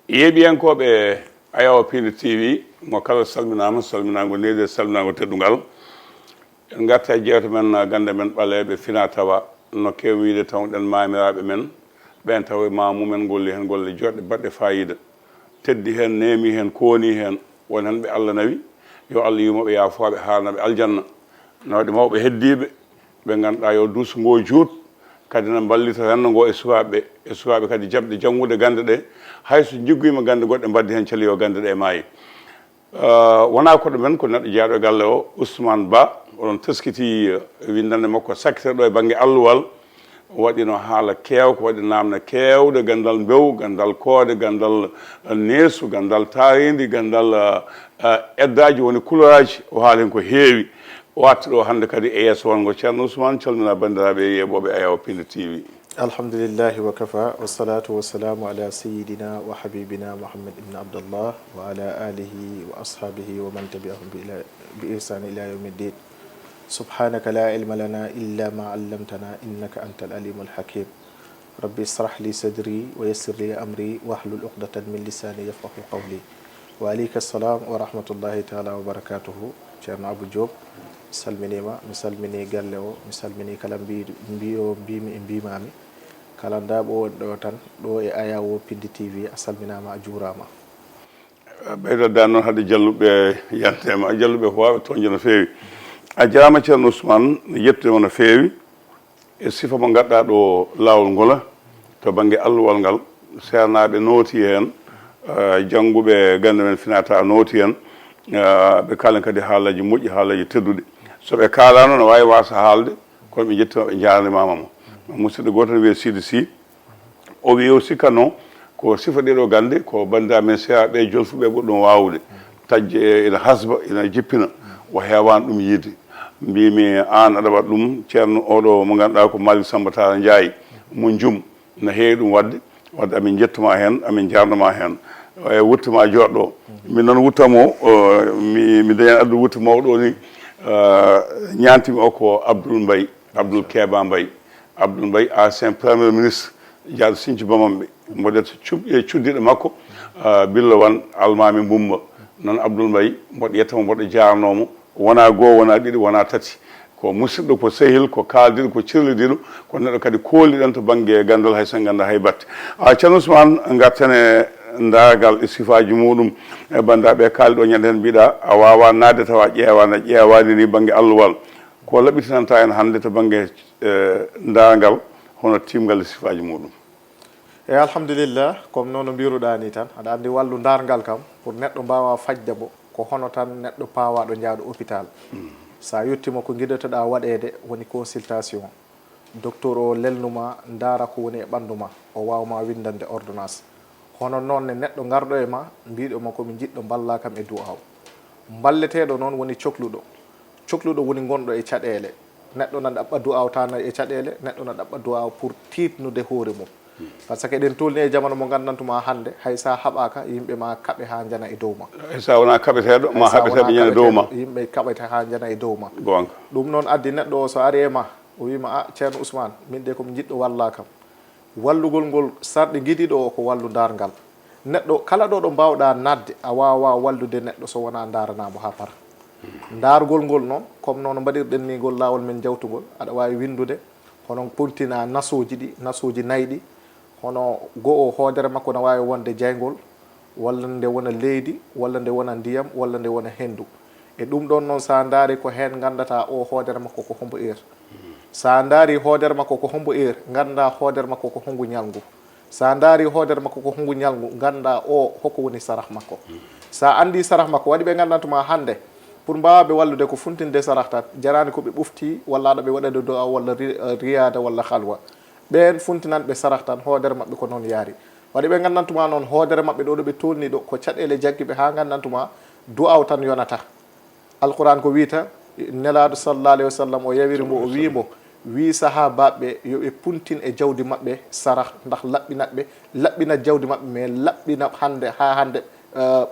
yeeɓiyankoɓe Ayaw Pinde TV mo kala salminama salminago nede salminago teddugal en garta e jewte men gande men ɓaleɓe fina tawa no kew wiide tawɗen mamiraɓe men ɓen tawa ma mumen golli hen golle joɗɗe baɗɗe fayida teddi hen neemi hen kooni hen won hen ɓe Allah nawi yo Allah yumoɓe yafoɓe harnaɓe aljanna nawɗe mawɓe heddiɓe ɓe ganduɗa yo duuso ngo juut kadi ne ballita renndo ngo e sukaɓe kadi jaɓde janggude gande ɗe hayso jiggoyima gande goɗɗe mbaddi hen caali yo gande ɗe maayi wona koɗo men ko neɗɗo jeeyaɗo e galle o Ousmane Ba oɗon teskiti windande makko sakkete ɗo e banggue alluwal waɗino haala kewko waɗi namde kewde gandal mbew gandal koode gandal neesu gandal taaridi gandal eddaji woni couleur aji o haali hen ko heewi o watti ɗo hannde kadi e yeeso wongo ceerno Ousmane calmina bandiraɓe yeeɓoɓe Ayaw Pinde TV. alhamdulillahi wa kafa wassalatu wassalamu ala sayidina wa habibina Muhammad ibn Abdullah wa ala alihi wa ashabihi wa man tabi'ahum bi ihsan ila yawmiddin. subhanaka la ilma lana illa ma 'allamtana innaka antal alimul hakim. rabbi israh li sadri wa yassir li amri wahlul 'uqdatan min lisani yafqahu qawli. wa alayka assalam wa rahmatullahi ta'ala wa barakatuhu. ceerno Abou Diop salminima mi salmini galle o mi salmini kala mbimi e mbimami kala ndaɓo woni ɗo tan ɗo e Ayaw Pinde TV a salminama a juurama. ɓeydoɗa noon haade jalluɓe yantema jalluɓe ko wawi toñde no feewi a jarama ceerno Ousmane no yettudema no feewi e sifa mo gadɗa ɗo lawol ngola to banggue alluwal ngal sernaɓe nooti hen jangguɓe gande men finata nooti hen ɓe kalen kadi haalaji moƴƴi haalaji tedduɗe soɓe kalano no wawi wasa haalde kono ɓe jettima ɓe jarnimamamo musidɗo goto ne wiye Sidi Sy o wi o sikkanno ko sifa ɗeɗo gande ko bandiraɓe men seeɗaɓe jolfuɓe ɓuri ɗum wawde tajje ina hasba ina jippina o hewani ɗum yiide mbimi an aɗa waɗa ɗum ceerno oɗo mo ganduɗa ko Malick Samba Talla Ndiaye mo jum no heewi ɗum wadde amin jettuma hen amin jarnoma hen e wuttama joɗɗo min noon wuttamo mi dañani addu wutta mawɗo ni ñantimi o ko Abdoul Keba Mbaye Abdoul Mbaye ancien premier ministre jaaɗo Sinthiou Bamamɓe mboɗo cuddiɗo makko Billo Wane almami Mbumba noon Abdoul Mbaye mboɗo yettamo mboɗo jarnomo wona goho wona ɗiɗi wona tati ko musidɗo ko sehil ko kaldiɗo ko cirlidiɗo ko neɗɗo kadi kooliɗen to banggue gandal hayso ganda hay batte ceerno Ousmane gartene ndagal e sifaji muɗum e bandaɓe kaaliɗo ñande hen mbiɗa a wawa nadde tawa ƴeewani ni banggue alluwal ko laɓitinanta en hannde to banggue ndagal hono timgal e sifaji muɗum. e alhamdulillah comme noon no mbiruɗa ni tan aɗa andi wallu dargal kam pour neɗɗo mbawa fajde mo ko hono tan neɗɗo pawaɗo jaaɗo hôpital sa yettima ko guiɗotoɗa waɗede woni consultation docteur o lelnuma daara ko woni e ɓanduma o wawma windande ordonnance hono noon ne neɗɗo garɗo e ma mbiɗoma komi jiɗɗo balla kam e du'aw balleteɗo noon woni cohluɗo woni gonɗo e caɗele neɗɗo na ɗaɓɓa du'aw tana e caɗele neɗɗo na ɗaɓɓa du'aw pour titnude hoore mum par ce que eɗen tolni e jamanu mo gandantuma hande hay sa haɓaka yimɓe ma kaɓe ha jana e dow ma sa wona kaɓeteɗo ma haɓeteɓe ñana dow ma yimɓe kaɓete ha jana e dow ma gonga ɗum noon addi neɗɗo o so ari e ma o wima a ceerno Ousmane min de komi jiɗɗo walla kam wallugol ngol sarɗe guiɗiɗo o ko wallu dargal neɗɗo kala ɗo ɗo mbawɗa nadde a wawa wallude neɗɗo so wona daranamo ha para dargol ngol noon comme noon mbaɗirɗen ni ngol lawol men jawtugol aɗa wawi windude hono pontina nasoji ɗi nasoji nayyi ɗi hono go'o hoodere makko ne wawi wonde jeygol walla nde wona leydi walla nde wona ndiyam walla nde wona hendu e ɗum ɗon noon sa daari ko hen gandata o hoodere makko ko hombo heure sa daari hoodere makko ko hombo heure ganda hoodere makko ko hongu ñalngu sa daari hoodere makko ko hongu ñalngu ganda o hoko woni sarah makko sa andi sarah makko waɗi ɓe gandantuma hande pour mbawaɓe wallude ko funtinde sarah tan jarani koɓe ɓufti walla aɗa ɓe waɗade do'a walla riyada walla halwa ɓen funtinanɓe sarah tan hoodere mabɓe ko noon yaari waɗi ɓe gandantuma noon hoodere mabɓe ɗo ɗo ɓe tolni ɗo ko caɗele jagguiɓe ha gandantuma du'aw tan yonata alquran ko wiita nelaɗo sallallah alayhi wa sallam o yawiri mbo o wimo wi sahabaɓe yoɓe puntin e jawdi mabɓe sarah ndax laɓɓina jawdi mabɓe mais laɓɓina hande ha hande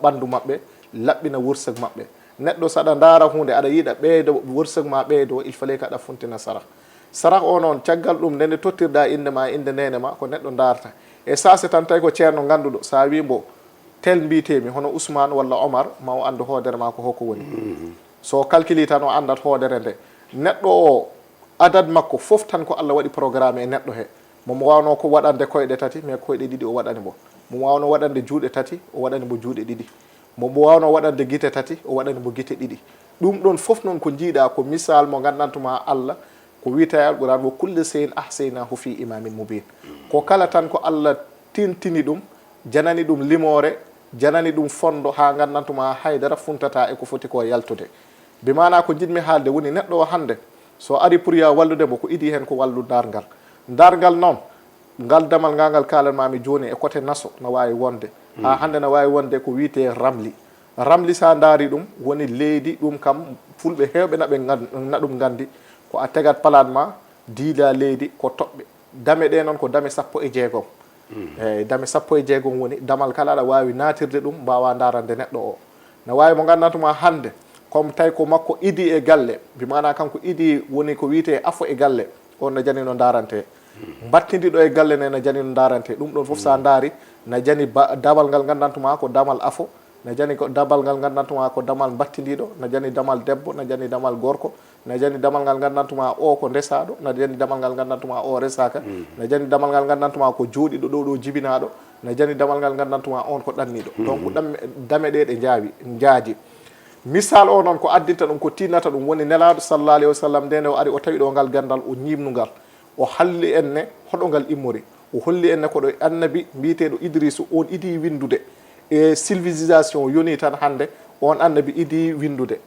ɓandu mabɓe laɓɓina wurseg mabɓe neɗɗo saɗa daara hunde aɗa yiiɗa ɓeydo wurseg ma ɓeydo il fallait que aɗa funtina sarah sarah o noon caggal ɗum nde nde tottirɗa inde ma inde nene ma ko neɗɗo darta e sase tan tawi ko ceerno ganduɗo sa wimbo tel mbitemi hono Ousmane walla Omar ma o andu hoodere ma ko hokko woni so calculi tan o andat hoodere nde neɗɗo o adad makko fof tan ko Allah waɗi programme e neɗɗo he momo wawno ko waɗande koyɗe tati mais koyɗe ɗiɗi o waɗani mo momo wawno waɗande juuɗe tati o waɗani mo juuɗe ɗiɗi momo wawno waɗande guite tati o waɗani mo guite ɗiɗi ɗum ɗon fof noon ko jiiɗa ko misal mo gandantuma Allah ko wiita e alquran wo kulle seyin ahsaynahu fi imamin mubin ko kala tan ko Allah tintini ɗum janani ɗum limore janani ɗum fondo ha gandantuma haydara funtata e ko foti ko yaltude bi mana ko jiɗmi haalde woni neɗɗo o hande so ari pour ya wallude mo ko idi hen ko wallu dargal noon ngal damal ngal kalanmami joni e côté naso no wawi wonde ha hande no wawi wonde ko wiite ramli sa daari ɗum woni leydi ɗum kam fulɓe hewɓe naɗum gandi ko a tegat palan ma diila leydi ko toɓɓe dame ɗe noon ko dame 16 eyyi dame 16 woni damal kala aɗa wawi natirde ɗum mbawa darande neɗɗo o no wawi mo gandantuma hande comme tawi ko makko idi e galle bi mana kanko idi woni ko wiite afo e galle on no jani no darante battidiɗo e galle ne no jani no darante ɗum ɗon foof sa daari no jani damal ngal gandantuma ko damal afo no jani ko dabal ngal gandantuma ko damal battidiɗo no jani damal debbo no jani damal gorko no jani damal ngal gandantuma o ko ndesaɗo no jani damal ngal gandantuma o resaka no jani damal ngal gandantuma ko jooɗiɗo ɗo jibinaɗo no jani damal ngal gandantuma on ko ɗanniɗo donc dame ɗe ɗe jaaji misal o noon ko addinta ɗum ko tinnata ɗum woni nelaɗo sallallah alayhi wa sallam nde o ari o tawi ɗo ngal gandal o ñimnugal o halli en ne hoɗo ngal immori o holli en ne koɗo annabi mbiteɗo Idrisu on idi windude e civilisation yoni tan hande on annabi idi windude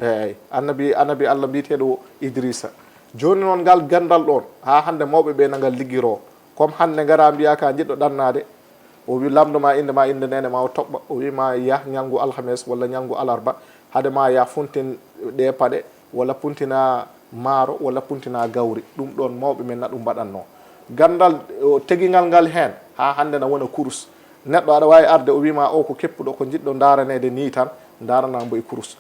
eyyi annabi Allah mbiteɗo Idrissa joni noon ngal gandal ɗon ha hande mawɓe ɓe nagal ligguiro comme hande gara mbiya ka jiɗɗo ɗannade o wi lamdoma inde nene ma o toɓɓa o wima yah ñalngu alhames walla ñalngu alarba hade ma ya funtin ɗe paɗe walla puntina maaro walla puntina gawri ɗum ɗon mawɓe men naɗum mbaɗanno gandal teguigal ngal hen ha hande na wona kurus neɗɗo aɗa wawi arde o wima o ko keppuɗo ko jiɗɗo daranede ni tan daranambo e kurus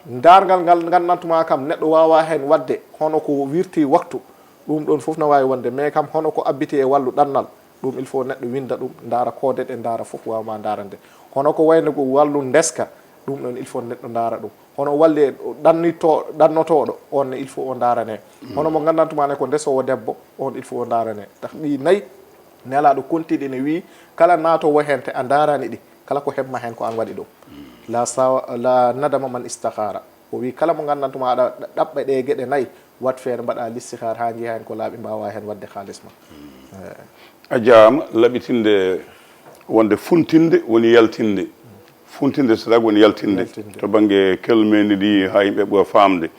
dargal ngal gandantuma kam neɗɗo wawa hen wadde hono ko wirti waktu ɗum ɗon foof no wawi wonde mais kam hono ko abbiti e wallu ɗannal ɗum il faut neɗɗo winda ɗum dara kodet e dara foof wawma darande hono ko wayno ko wallu ndeska ɗum ɗon il faut neɗɗo dara ɗum hono walle ɗannotoɗo on ne il faut o darane hono mo gandantuma ne ko ndesowo debbo on il faut o darane tax ɗi nayyi nelaɗo kontiɗi ne wi kala natowo hen te a darani ɗi kala ko hebma hen ko an waɗi ɗum la nadama man istihara o wi kala mo gandantuma aɗa ɗaɓɓa ɗe gueɗe nayyi wat feere mbaɗa listihar ha jiiya hen ko laaɓi mbawa hen wadde halisma a jarama laɓitinde wonde funtinde woni yaltinde funtinde so tagi woni yaltinde to banggue kelmeni ɗi ha yimɓe ɓuura famde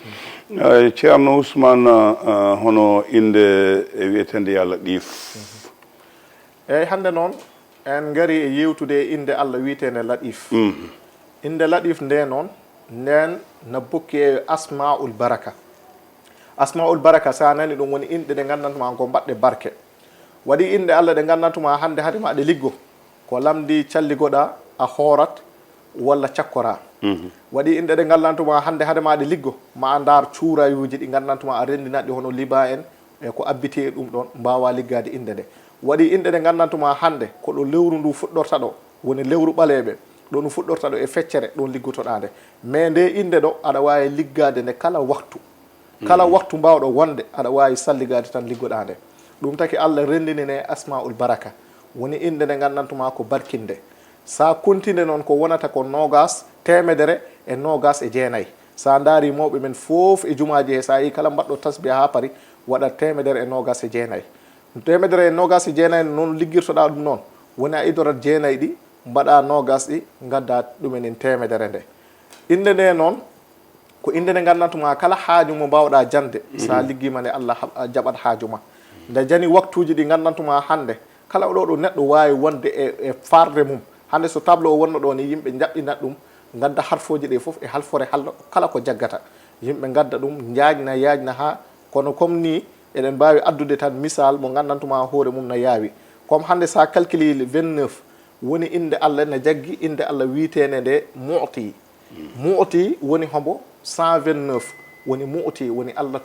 ceerno Ousmane hono inde wiyetende yo Allah ɗif eyyi hande noon en gari e yewtude inde Allah wiyetende Latif inde Latif nde noon nden no bokki e asmaul baraka sa nani ɗum woni inɗe ɗe gandantuma ko mbaɗɗe barke waɗi inde Allah ɗe gandantuma hande hadema ɗe liggo ko lamdi calligoɗa a hoorat walla cakkora waɗi inde ɗe gandantuma hande hadema ɗe liggo ma a dar cuurayuji ɗi gandantuma a rendinaɗi hono liba en e ko abbiti e ɗum ɗon mbawa liggade inde nde waɗi inde ɗe gandantuma hande ko ɗo lewru ndu fuɗɗorta ɗo woni lewru ɓaleɓe ɗo ndu fuɗɗorta ɗo e feccere ɗon liggotoɗa nde mais nde inde ɗo aɗa wawi liggade nde kala waktu mbawɗo wonde aɗa wawi salligade tan liggoɗa nde ɗum taki Allah rendini ne asmaul baraka woni inde nde gandantuma ko barkinde sa kontinde noon ko wonata ko nogas temedere e nogas e jeenayyi sa daari mawɓe men foof e jumaji he sa yi kala mbaɗɗo tasbiha ha paari waɗa temedere e nogas e jeenayyi temedere e nogas e jeenayyi noon liggirtoɗa ɗum noon woni a idorat jeenayyi ɗi mbaɗa nogas ɗi gadda ɗumenin temedere nde inde nde noon ko inde nde gandantuma kala haaju mo mbawɗa jande sa liggima nde Allah jaɓat haaju ma nde jani waktuji ɗi gandantuma hande kala ɗo neɗɗo wawi wonde e farde mum hande so tableau o wonno ɗo ni yimɓe jaɓɓinat ɗum gadda harfoji ɗe foof e halfore kala ko jaggata yimɓe gadda ɗum yajna ha kono comme ni eɗen mbawi addude tan misal mo gandantuma hoore mum no yaawi comme hande sa calcule 29 woni inde Allah ne jaggi inde Allah wiitene nde mu'ti woni hombo 129 woni mu'ti woni Allah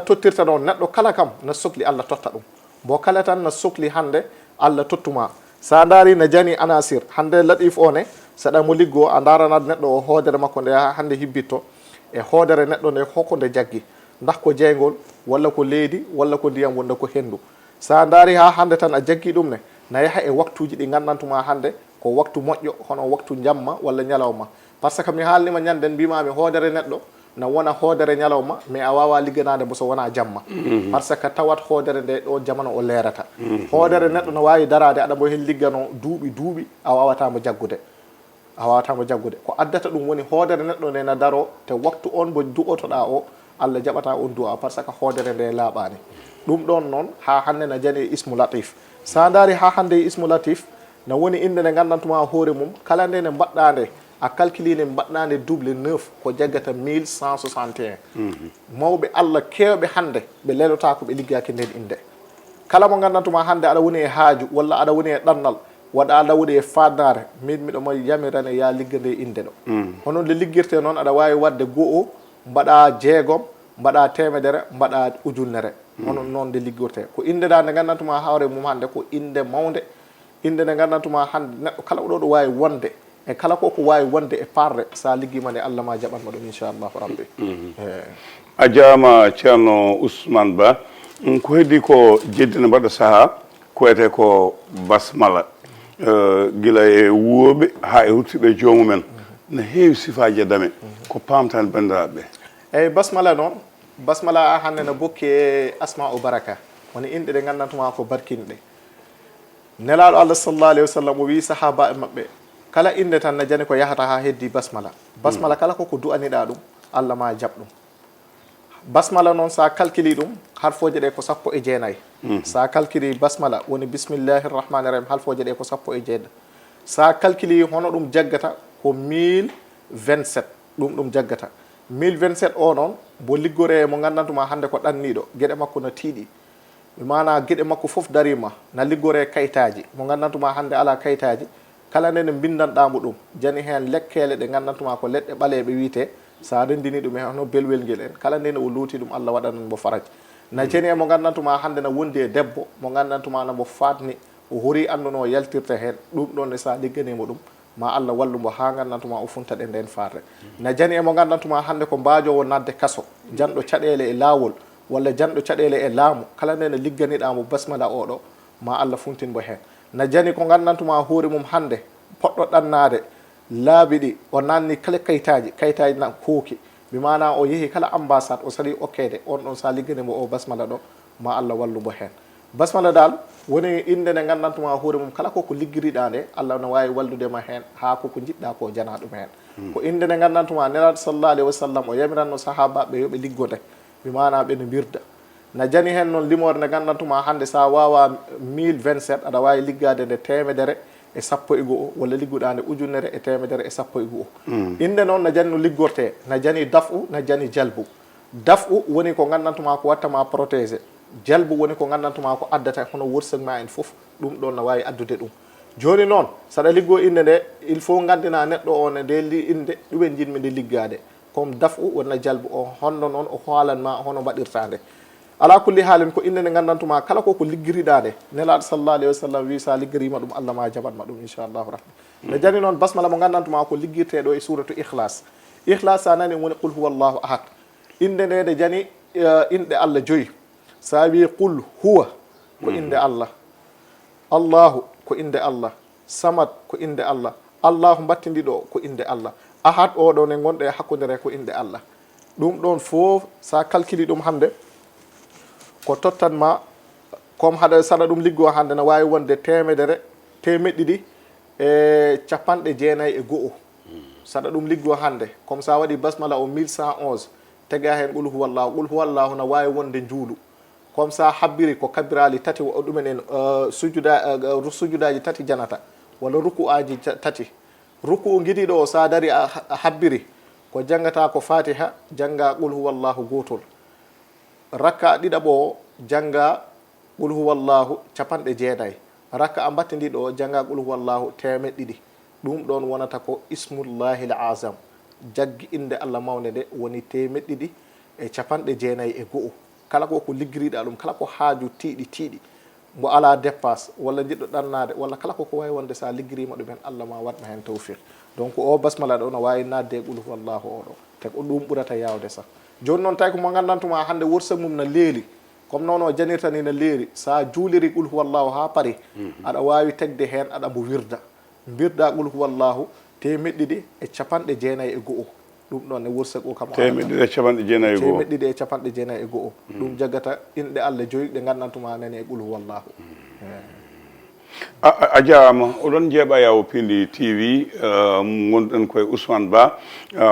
tottirta ɗon neɗɗo kala kam no sohli Allah totta ɗum bo kala tan no sohli hande Allah tottuma sa daari ne jani anasir hande latif o ne saɗa mo liggo a daranat neɗɗo o hoodere makko nde hande hibbitto e hoodere neɗɗo nde hokko nde jaggi ndax ko jeygol walla ko leydi walla ko ndiyam wonde ko hendu sa daari ha hande tan a jaggi ɗum ne na yaha e waktuji ɗi gandantuma hande ko waktu moƴƴo hono waktu jamma walla ñalawma par ce que mi haalnima ñanden mbimami hoodere neɗɗo na wona hoodere ñalawma mais a wawa ligganade mo so wona jamma par ce que tawat hoodere nde ɗo jamana o leerata hoodere neɗɗo no wawi darade aɗa mo hen liggano duuɓi a wawatamo jaggude ko addata ɗum woni hoodere neɗɗo nde na daro te waktu on mo du'otoɗa o Allah jaɓata on du'a par ce que hoodere nde laaɓani ɗum ɗon noon ha hande na jani ismu latif sa daari ha hande ismu latif na woni inde nde gandantuma hoore mum kala nde ne mbaɗɗa nde a calculine mbaɗɗa nde double 9 ko jaggata 1161 mawɓe Allah kewɓe hande ɓe lelota ko ɓe liggaki nden inde kala mo gandantuma hande aɗa woni e haaju walla aɗa woni e ɗannal waɗa lawde e fadare min miɗo mo yamirane ya ligga nde inde ɗo hono nde liggirte noon aɗa wawi wadde go'o mbaɗa jeegom mbaɗa temedere mbaɗa ujunnere hono noon nde liggirte ko inde da nde gandantuma hawre mum hande ko inde mawde inde nde gandantuma hande neɗɗo kala oɗo ɗo wawi wonde e kala koko wawi wonde e parre sa liggima nde Allah ma jaɓatma ɗum inchallahu rabbi a jarama ceerno Ousmane Ba ko heddi ko jeddina mbaɗa saaha ko wiyete ko basmala gila e wuwoɓe ha e huttiɓe joomumen ne heewi sifaji e dame ko pamtani bandiraɓe eyyi basmala noon basmala a hande no bokki e asma o baraka woni inɗe ɗe gandantuma ko barkinɗe nelaɗo Allah sallallahu alayhi wa sallam o wi sahaba e mabɓe kala inde tan ne jani ko yahata ha heddi basmala kala koko du'aniɗa ɗum Allah ma jaɓ ɗum basmala noon sa calculi ɗum harfoje ɗe ko 19 sa calculi basmala woni bismillahi rrahmani rahim harfoje ɗe ko 19 sa calculi hono ɗum jaggata ko 1027 ɗum jaggata 1027 o noon bo liggore mo gandantuma hande ko ɗanniɗo gueɗe makko no tiiɗi mana gueɗe makko foof darima na liggore kayitaji mo gandantuma hande ala kayitaji kala nde ne bindanɗamo ɗum jani hen lekkele ɗe gandantuma ko leɗɗe ɓaleɓe wiite sa rendini ɗum e hono belwel ngel en kala nde ne o luuti ɗum Allah waɗanan mo faraj na jeni e mo gandantuma hande na wondi e debbo mo gandantuma namo fatni o hori anduno yaltirta hen ɗum ɗon ne sa ligganimo ɗum ma Allah wallumo ha gandantuma o funta ɗe nden farre na jani e mo gandantuma hande ko mbajowo nadde kaso janɗo caɗele e lawol walla janɗo caɗele e laamu kala nde ne ligganiɗamo basmala oɗo ma Allah funtinmo hen na jani ko gandantuma hoore mum hande poɗɗo ɗannade laabi ɗi o nanni kala kayitaji nan kooki mi mana o yeehi kala ambassade o sali okkede on ɗon sa ligganimo o basmala ɗo ma Allah wallumo hen basmala dal woni inde nde gandantuma hoore mum kala koko liggiriɗa nde Allah no wawi walludema hen ha koko jiɗɗa ko jana ɗum hen ko inde nde gandantuma nelaɗo sallallahu alayhi wa sallam o yamiranno sahabaɓe yoɓe liggode mi mana ɓe no birda na jani hen noon limore nde gandantuma hande sa wawa 1027 aɗa wawi liggade nde temedere e 101 walla ligguɗa nde ujunnere e temedere e 101 inde noon na jani no liggorte na jani dafu na jani jalbu dafu woni ko gandantuma ko wattama protégé jalbu woni ko gandantuma ko addata hono wursag ma en foof ɗum ɗon no wawi addude ɗum joni noon saɗa liggo inde nde il faut gandina neɗɗo o ne nde inde ɗumen jinmi nde liggade comme dafu wonna jalbu o honno noon o haalanma hono mbaɗirta nde ala kulli haalin ko inde nde gandantuma kala koko liggiriɗa nde nelaɗo sallallahu alayhi wa sallam wi sa liggirima ɗum Allah ma jaɓatma ɗum inchallahu rahman nde jani noon basmala mo gandantuma ko liggirteɗo e suratu ihlas sa nani woni qul huwa llahu ahad inde nde nde jani inɗe Allah joyi sa wi qul huwa ko inde Allah allahu ko inde Allah samad ko inde Allah allahu battidiɗo ko inde Allah ahad oɗo ne gonɗe e hakkudere ko inde Allah ɗum ɗon fof sa calculi ɗum hande ko tottanma comme haɗa saɗa ɗum liggo hande ne wawi wonde temedere temeɗɗiɗi e 99 saɗa ɗum liggo hande comme sa waɗi basmala o 1111 tega hen qul huwallahu no wawi wonde juulu comme ça habbiri ko kabbirali tati ɗumen en sujudaji tati janata walla ruku aji tati ruku guiɗiɗo o sa dari a habbiri ko jangata ko fatiha janga qul huwallahu gotol rakka ɗiɗaɓo o janga qul huwallahu 90 rakka a battidiɗo o janga qul huwallahu 100 ɗum ɗon wonata ko ismullahi l azam jaggi inde Allah mawde nde woni 100 e 99 kala ko liggiriɗa ɗum kala ko haaju tiiɗi mbo ala dépasse walla jiɗɗo ɗannade walla kala koko wawi wonde sa liggirima ɗum hen Allah ma waɗma hen tawfiq donc o basmala ɗo no wawi nadde e qul huwallahu oɗo te ko ɗum ɓurata yawde sah joni noon tawi komo gandantuma hande wursag mum no leeli comme noon o janirtani no leeri sa juuliri qul huwallahu ha paari aɗa wawi tegde hen aɗa mbo wirda birda qul huwallahu temeɗɗiɗi e capanɗe jeenayyi e go'o ɗum ɗon e wursag o kam temeɗɗiɗi e capanɗe jeenayyi e go'o temeɗɗiɗi e capanɗe jeenayyi e go'o ɗum jaggata inɗe Allah joyɗe gandantuma nani e qul huwallahu a jarama oɗon jeeɓa yawo pindi TV gonɗen koye Ousmane Ba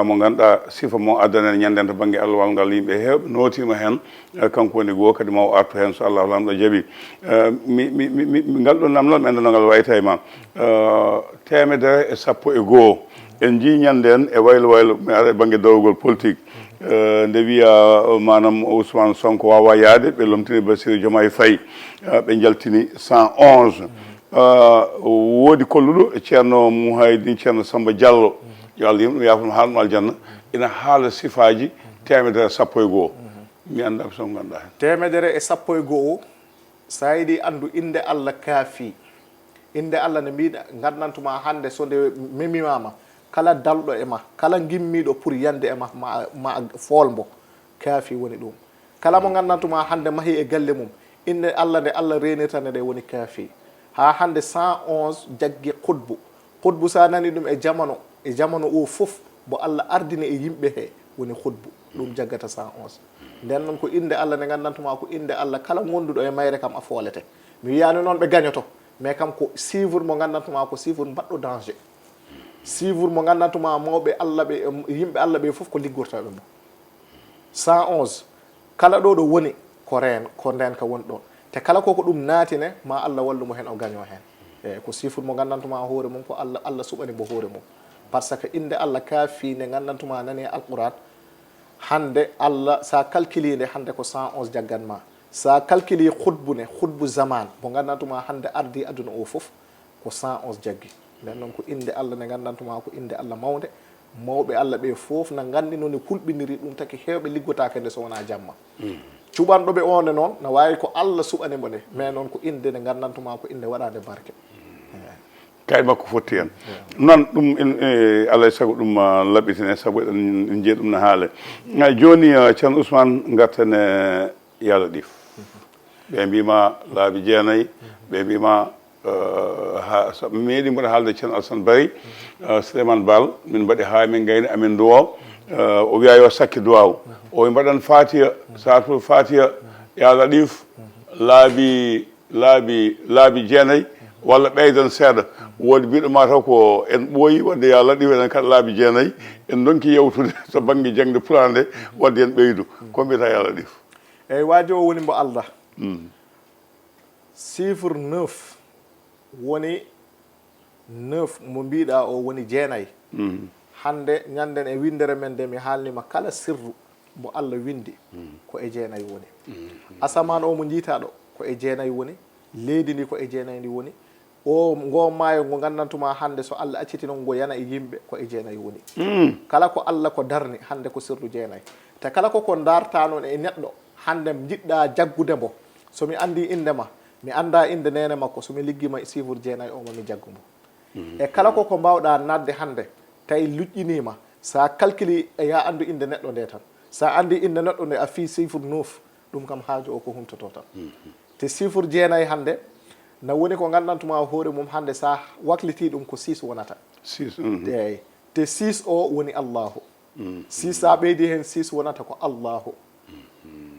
mo ganduɗa sifa mo addanen ñanden to banggue Allah ngal yimɓe hewɓe notima hen kanko woni goho kadi mawo artu hen so Allah lamɗo jaaɓi ngal ɗon namdal ɓenɗo no ngal wayta e ma 110 en ji ñanden e waylo waylo mi ara e banggue dawrugol politique nde wiya manam Ousmane Sonko wawa yaade ɓe lomtini Bassirou Diomaye Faye ɓe jaltini 111 woodi kolluɗo e ceerno Mouhaydi ceerno Samba Diallo yo Allah yimɗum yafuno haalno aljanna ina haala sifaji 110 mi anda ko son ganduɗa hen 110 sa yiiɗi andu inde Allah kaafi inde Allah ne mbiɗa gandantuma hande so nde memimama kala dalɗo e ma kala gimmiɗo pour yande e ma folmbo kaafi woni ɗum kala mo gandantuma hande maahi e galle mum inde Allah nde Allah renirtane nde woni kaafi ha hande 111 jaggi khutbu sa nani ɗum e jamano o fof bo Allah ardini e yimɓe he woni khutbu ɗum jaggata 111 nden noon ko inde Allah nde gandantuma ko inde Allah kala gonduɗo e mayre kam a foolete mi wiyani noon ɓe gañoto mais kam ko suivre mo gandantuma ko suivre mbaɗɗo danger suivre mo gandantuma mawɓe Allah ɓe yimɓe Allah ɓe fof ko liggortaɓe mo 111 kala ɗo ɗo woni ko ndenka woni ɗon te kala koko ɗum naatine ma Allah wallumo hen o gaño hen eyyi ko suivre mo gandantuma hoore mum ko Allah suɓani mo hoore mum par ce que inde Allah kaafi nde gandantuma nani e alquran hande Allah sa calculi nde hande ko 111 jagganma sa calculi khutbu zaman mo gandantuma hande ardi aduna o fof ko 111 jaggi nden noon ko inde Allah nde gandantuma ko inde Allah mawde mawɓe Allah ɓe fof no gandi noon kulɓiniri ɗum taki hewɓe liggotake nde so wona jamma cuɓanɗoɓe one noon no wawi ko Allah suɓanimo nde mais noon ko inde nde gandantuma ko inde waɗade barke kayit makko fotti hen noon ɗum alay saago ɗum laɓɓitine saabu eɗen jeeyi ɗum no haale joni ceerno Ousmane gartene yaala ɗif ɓe mbima laabi jeenayyi ɓe mbima meeɗi mbaɗa haalde ceerno Alassane Bari Souleymane Baal min mbaɗi ha min gayni amin duwaw o wiya yo sakke duwaw o mbaɗan fatiya satul fatiya yaala ɗif laabi jeenayyi walla ɓeydan seeɗa woodi mbiɗo ma taw ko en ɓooyi wadde ya laɗiw enen kala laabi jeenayyi en donki yewtude to banggue jangde pulaar nde wadde en ɓeydu ko mbiyata ya laɗif eyyi waaji o woni mbo Allah chiffre 9 woni 9 mo mbiɗa o woni jeenayyi hande ñanden e windere men nde mi haalnima kala sirru mo Allah windi ko e jeenayyi woni asaman o mo jiitaɗo ko e jeenayyi woni leydi ndi ko e jeenayyi ndi woni o ngo maayo ngo gandantuma hande so Allah accitino ngo yana e yimɓe ko e jeenayyi woni kala ko Allah ko darni hande ko sirru jeenayyi te kala koko darta noon e neɗɗo hande jiɗɗa jaggude mbo somi andi inde ma mi anda inde nene makko somi liggima e chiffre jeenayyi o mami jaggu mbo e kala koko mbawɗa nadde hande tawi luƴƴinima sa calculi e ya andu inde neɗɗo nde tan sa andi inde neɗɗo nde a fi chiffre 9 ɗum kam haaju o ko humtoto tan te chiffre jeenayyi hande na woni ko gandantuma hoore mum hande sa wakliti ɗum ko 6 wonata 6 eyyi te 6 o woni Allahu 6 sa ɓeydi hen 6 wonata ko Allahu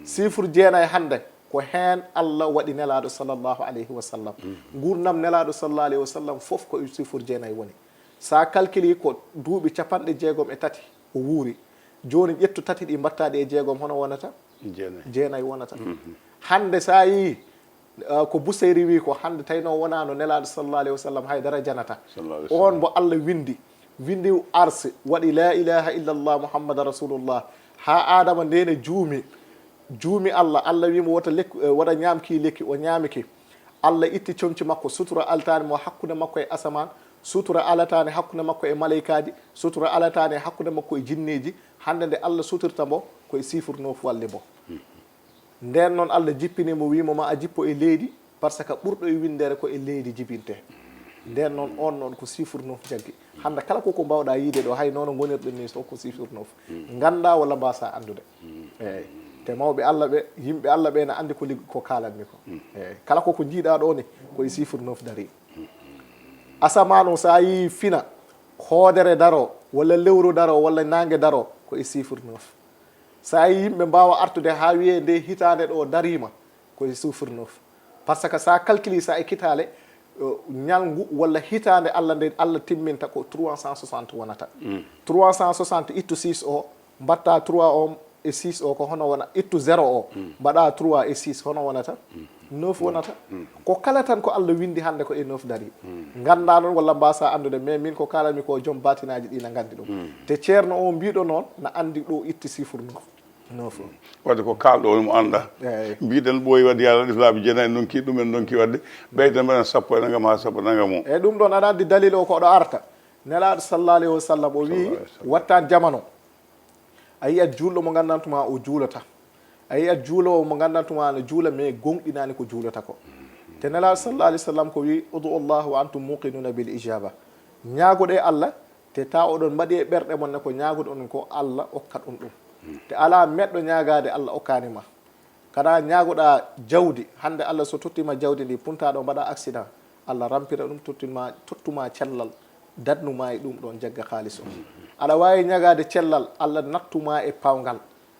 chiffre jeenayyi hande ko hen Allah waɗi nelaɗo sallllahu alayhi wa sallam gurdam nelaɗo sallallahu alayhi wa sallam foof ko chiffre jeenayyi woni sa calculi ko duuɓi 63 o wuuri joni ƴettu tati ɗi mbattaɗi e jeegom hono wonata jeenayyi wonata hande sa yi ko Busayri wi ko hande tawno wonano nelaɗo sallallahu alayhi wa sallam haydara janata on bo Allah windi arsi waɗi la ilaha illallah muhammada rasulullah ha adama ndene juumi Allah wimo wota ñamki lekki o ñamiki Allah itti comci makko sutura altani mo hakkude makko e asaman sutura alatani hakkude makko e malaikaji sutura alatani hakkude makko e jinneji hande nde Allah suturta mo koye chiffre 9 walli mo nden noon Allah jippinimo wimo ma a jippo e leydi par ce que ɓurɗo e windere ko e leydi jibinte nden noon on noon ko chiffre 9 jaggi hande kala koko mbawɗa yiide ɗo hay noon gonirɗen ni so ko chiffre 9 ganda walla mbasa andude eyyi te mawɓe Allah ɓe yimɓe Allah ɓe ne andi ko liggo ko kalanmi ko eyyi kala koko jiiɗa ɗo ni koye chiffre 9 dari asamanu sa yi fina hoodere daro walla lewru daro walla nangue daro koye chiffre 9 sa yi yimɓe mbawa artude ha wiye nde hitande ɗo darima koye chiffre 9 par ce que sa calcule sa ekkitale ñalngu walla hitande Allah nde Allah timminta ko 360 wonata 360 ittu 6 o mbatta 3 o e 6 o ko hono wona ittu 0 o mbaɗa 3 e 6 hono wonata 9 wonata ko kala tan ko Allah windi hande ko e 9 dari ganda noon walla mbasa andude mais min ko kalami ko joom batinaji ɗi na gandi ɗum te ceerno o mbiɗo noon na andi ɗo itti chiffre 9 wadde ko kalɗo mo anda mbiɗen ɓooyi wadde yalla ɗi laabi jeenayyi donki ɗumen donki wadde ɓeyden mbaɗen sappo e nagam ha sappo nagam o eyyi ɗum ɗon aɗa andi dalil o ko oɗo arta nelaɗo sallallah alayhi wa sallam o wi wattan jamano a yiyat julɗo mo gandantuma o juulata a yiyat juulowo mo gandantuma no juula mais gonɗinani ko juulata ko te nelaɗo sallallah alayhi wa sallam ko wi udu llah wa antum muqinuna bil ijaba ñaagoɗe Allah te ta oɗon mbaɗi e ɓerɗe mon ne ko ñaagude on ko Allah okkat on ɗum te ala meɗɗo ñagade Allah okkanima kana ñagoɗa jawdi hande Allah so tottima jawdi ndi puntaɗo mbaɗa accident Allah rampira ɗum tottuma cellal dadnuma e ɗum ɗon jagga halis o aɗa wawi ñagade cellal Allah nattuma e pawgal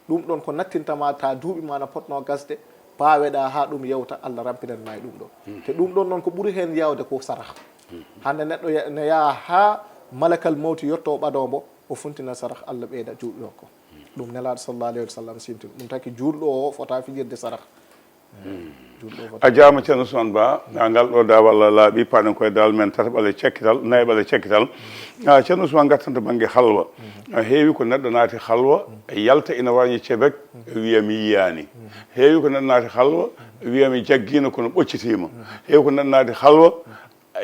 ɗum ɗon ko nattintama ta duuɓi ma no potno gasde paweɗa ha ɗum yewta Allah rampiranma e ɗum ɗon te ɗum ɗon noon ko ɓuuri hen yawde ko sarah hande neɗɗo ne yaha ha malakal mawti yetto ɓadombo o funtina sarah Allah ɓeyda juuɓi o ko ɗum nelaɗo sallallah alayhi wa sallam sintin ɗum taki juulɗo o fota fijirde sarah a jarama ceerno Ousmane Ba ngal ɗo dawal Allah laaɓi paɗen koye dawal men tata ɓale cekkital nayyi ɓale cekkital ceerno Ousmane gartan to banggue halwa heewi ko neɗɗo naati halwa yalta ina wañi ceebek wiyami yiyani heewi ko neɗɗo naati halwa wiyami jaggino kono ɓoccitima heewi ko neɗɗo naati halwa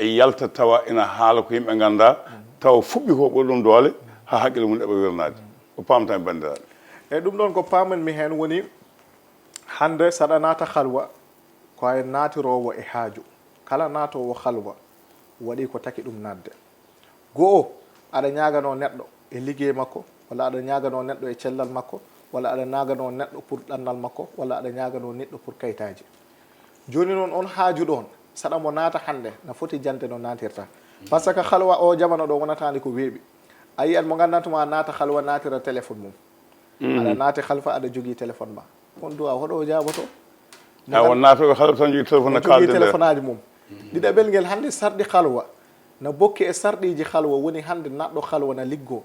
yalta tawa ina haala ko yimɓe ganda tawa fuɓɓi ko ɓuri ɗum doole ha haqqille mum ɗeɓa wirnade ko pamtan bandiraɓe eyyi ɗum ɗon ko pamanmi hen woni hande saɗa naata halwa ko ay naatirowo e haaju kala naatowo halwa waɗi ko taki ɗum nadde go'o aɗa ñagano neɗɗo e liggey makko walla aɗa ñagano neɗɗo e cellal makko walla aɗa ñagano neɗɗo pour ɗannal makko walla aɗa ñagano neɗɗo pour kayitaji joni noon on haaju ɗon saɗa mo naata hande no foti jante no natirta par ce que halwa o jamano ɗo wonatani ko weeɓi a yiyat mo gandantuma naata halwa natira téléphone mum aɗa naati halfa aɗa jogui téléphone ma on duwa hoɗo jaboto won naatoɓe halwa tan jogui téléphone jogui téléphone aji mum ɗiɗaɓel ngel hande sarɗi halwa no bokki e sarɗiji halwa woni hande naɗɗo halwa na liggo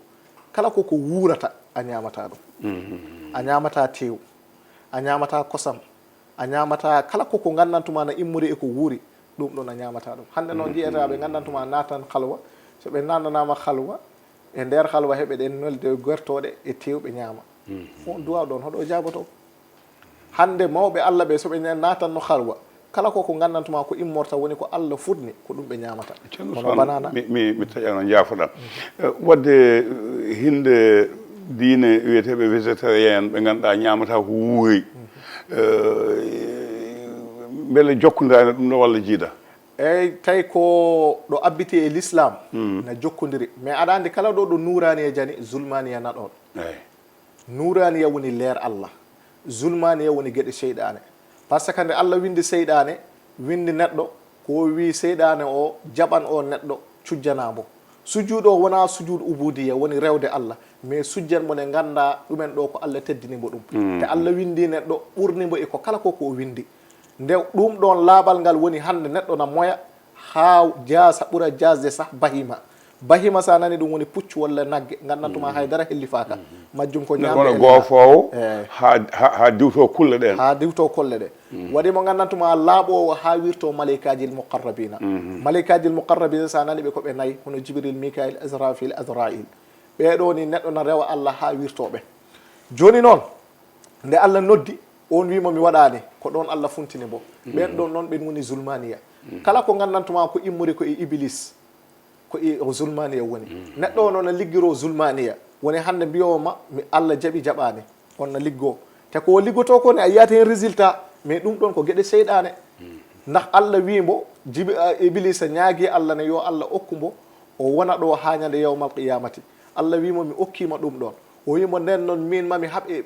kala koko wuurata a ñamata ɗum a ñamata tew a ñamata kosam a ñamata kala koko gandantuma no immori eko wuuri ɗum ɗon a ñamata ɗum hande noon jiyataɓe gandantuma natan halwa soɓe nandanama halwa e nder halwa heɓe ɗen nolde gertoɗe e tewɓe ñaama on duwa ɗon hoɗo jaboto hande mawɓe Allah ɓe soɓe natanno halwa kala koko gandantuma ko immorta woni ko Allah futni ko ɗum ɓe ñamata kono banana mi taƴano jaafoɗa wadde hinde diine wiyeteɓe végétarien ɓe ganduɗa ñamata ko wuuri beele jokkodani ɗum ɗo walla jiida eyyi tawi ko ɗo abbiti e l'islam na jokkodiri mais aɗa andi kala ɗo ɗo nuraniya jani zulmaniya naɗon nuraniya woni leer Allah zulmaniya woni gueɗe seyɗane par ce que nde Allah windi seyɗane windi neɗɗo ko wi seyɗane o jaɓan o neɗɗo cujjanamo sujuuɗo o wona sujuuɗ ubudiya woni rewde Allah mais sujjan mo ne ganda ɗumen ɗo ko Allah teddinimo ɗum te Allah windi neɗɗo ɓurnimo e ko kala koko windi nde ɗum ɗon laaɓal ngal woni hande neɗɗo na moya ha jasa ɓuura jasde sah bahima sa nani ɗum woni puccu walla nagge gandantuma haydara hellifaka majjum ko ñamɗo goofowo ha diwto kulle ɗen ha diwto kolle ɗe waɗi mo gandantuma laaɓowo ha wirto malaikaji l muqarrabina malaikaji l muqarrabina sa nani ɓe koɓe nayyi hono jibril mikail israfil azrail ɓeɗo ni neɗɗo na rewa Allah ha wirtoɓe joni noon nde Allah noddi on wimo mi waɗani ko ɗon Allah funtini bo ɓen ɗon noon ɓen woni zulmaniya kala ko gandantuma ko immori ko e iblis ko e zulmaniya woni neɗɗo o noon no liggiro zulmaniya woni hande mbiyowoma mi Allah jaaɓi jaɓani on no liggo te ko liggoto ko ne a yiyata hen résultat mais ɗum ɗon ko gueɗe seyɗane ndax Allah wimo jibi iblisa ñaagi Allah ne yo Allah okkumbo o wona ɗo ha ñande yawmal qiyamati Allah wimo mi okkima ɗum ɗon o wimo nden noon min mami haɓe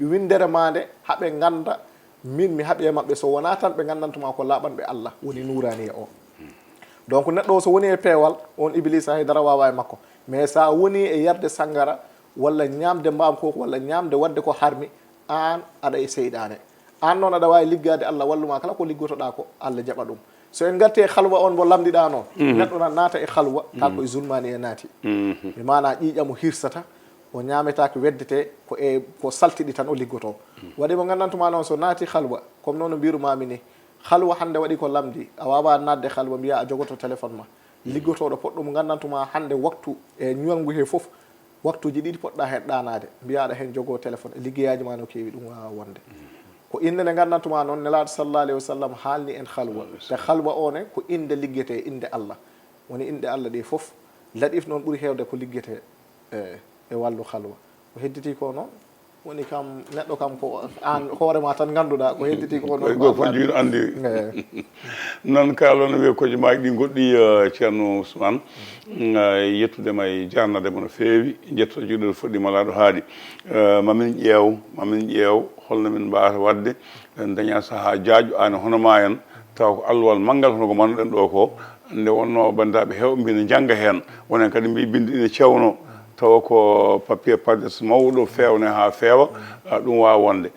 windere mande haɓe ganda min mi haɓe maɓɓe so wona tan ɓe gandantuma ko laaɓanɓe Allah woni nurani o donc neɗɗo o so woni e peewal on iblisa haydara wawa e makko mais sa woni e yarde sangara walla ñamde mbam koko walla ñamde wadde ko harmi an aɗa e seyɗane an noon aɗa wawi liggade Allah walluma kala ko liggotoɗa ko Allah jaɓa ɗum so en gatti e halwa on mo lamdiɗa noon neɗɗo na naata e halwa kanko e zulmani e naati mi mana ƴiƴamo hirsata o ñametake weddete ko saltiɗi tan o liggoto waɗi mo gandantuma noon so naati halwa comme noon no mbirumami ni halwa hande waɗi ko lamdi a wawa nadde halwa mbiya a jogoto téléphone ma liggotoɗo poɗɗum gandantuma hande waktu e ñuwangu he foof waktuji ɗiɗi poɗɗa hen ɗanade mbiya aɗa hen jogo téléphone e liggeyaji ma no kewi ɗum wawa wonde ko inde nde gandantuma noon nelaɗo sallallah alayhi wa sallam haalni en halwa te halwa one ko inde liggete inde Allah woni inde Allah ɗi foof laɗif noon ɓuuri hewde ko liggete e wallu halwa ko hedditi ko noon woni kam neɗɗo kam ko an hoorema tan ganduɗa ko hedditi ko noon go fof jiiɗo andi noon kalono wiye koje maji ɗi goɗɗi ceerno Ousmane yettudema e jarnadema no feewi jettoɗo jiɗo fuɗɗima laɗo haaɗi mamin ƴeew holno min mbawata wadde daña saaha jaaƴo an hono ma en taw ko alluwal manggal hono ko manduɗen ɗo ko nde wonno bandiraɓe hewɓe mbino jangga hen wonen kadi mbi binde ine cewno tawa ko papier paddes mawɗo fewne ha feewa ɗum wawa wonde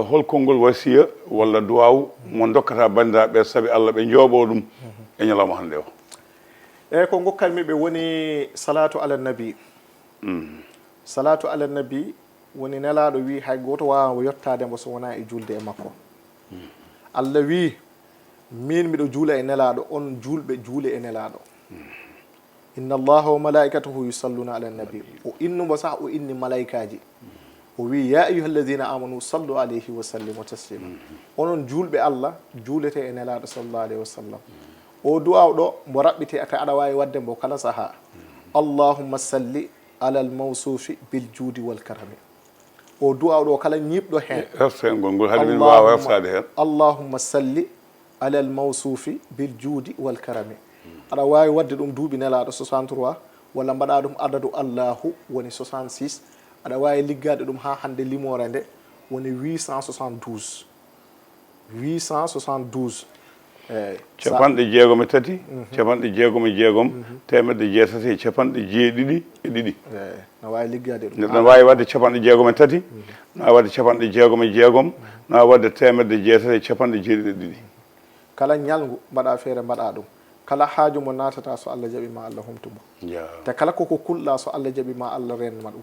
hol konngol wasiya walla duwaw mo dokkata bandiraɓe saabi Allah ɓe jooɓo ɗum e ñalawma hande o eyyi ko gokkanmi ɓe woni salatu ala nabi salatu ala nabi woni nelaɗo wi hay goto wawa yettademo so wona e julde e makko Allah wi min miɗo juula e nelaɗo on julɓe juule e nelaɗo inna allaha wa malaikatahu yusalluna ala nabi o innumo sah o inni malaikaji o wi ya ayuha alladina amanu sallu alayhi wa sallimu taslima onon julɓe Allah juulete e nelaɗo sallallahu alayhi wa sallam o duwaw ɗo mo raɓɓite aka aɗa wawi wadde mbo kala saaha allahumma salli ala al mawsufi bil juudi wal karami o duwaw ɗo kala ñiɓɗo hen ngol haade min wawa hersade hen allahumma salli ala al mawsufi bil juudi wal karami aɗa wawi wadde ɗum duuɓi nelaɗo 63 walla mbaɗa ɗum adadu allahu woni 66 aɗa wawi liggade ɗum ha hande limore nde woni 872 capanɗe jeegom e tati capanɗe jeegom e jeegom temedde jeetati e capanɗe jeeɗiɗi e ɗiɗi no wawi liggade ɗum neɗɗo ne wawi wadde capanɗe jeegom e tati no wawi wadde capanɗe jeegom e jeegom no wawi wadde temedde jeetati e capanɗe jeeɗiɗi e ɗiɗi kala ñalngu mbaɗa feere mbaɗa ɗum kala haaju mo natata so Allah jaɓima Allah humtumo te kala koko kulɗa so Allah jaɓima Allah renma ɗum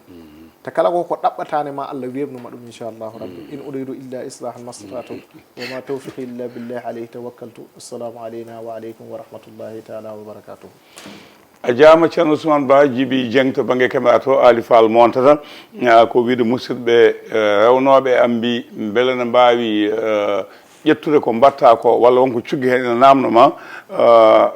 te kala koko ɗaɓɓatane ma Allah webnuma ɗum inchallahu rabbi in uridu illa islahan mastatatu wa ma tawfiqi illa billahi alayhi tawakkaltu assalamu alayna wa aleykum wa rahmatullahi taala wa barakatuhu a jaama ceerno Ousmane Ba Djiby Dieng to banggue caméra to Ali Fall montata ko wiide musidɓe rewnoɓe am mbi beele ne mbawi ƴettude ko mbatta ko walla wonko cuggi hen ene namno ma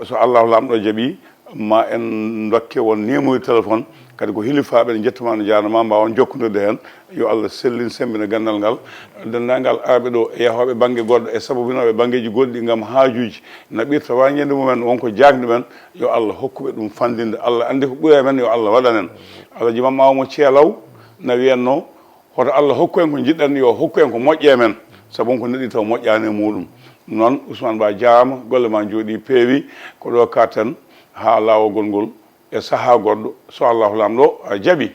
so Allahu lamɗo jaaɓi ma en dokke won numéro téléphone kadi ko hilifaɓe ne jettuma no jarnoma mbawon jokkodirde hen yo Allah sellin sembina gandal ngal dendagal arɓe ɗo e yahoɓe banggue goɗɗo e sababinoɓe banggueji goɗɗi gam haajuji naɓirta wañede mumen wonko jagde men yo Allah hokkuɓe ɗum fandinde Allah andi ko ɓuuri men yo Allah waɗanen Allah jimamma mo ceelaw na wiyenno hoto Allah hokku en ko jiɗɗen yo hokku en ko moƴƴe men sabu ko neɗɗi taw moƴƴani e muɗum noon Ousmane Ba jaama golle ma jooɗi peewi ko ɗo katen ha lawol ngol e saaha goɗɗo so Allahu lamɗo jaaɓi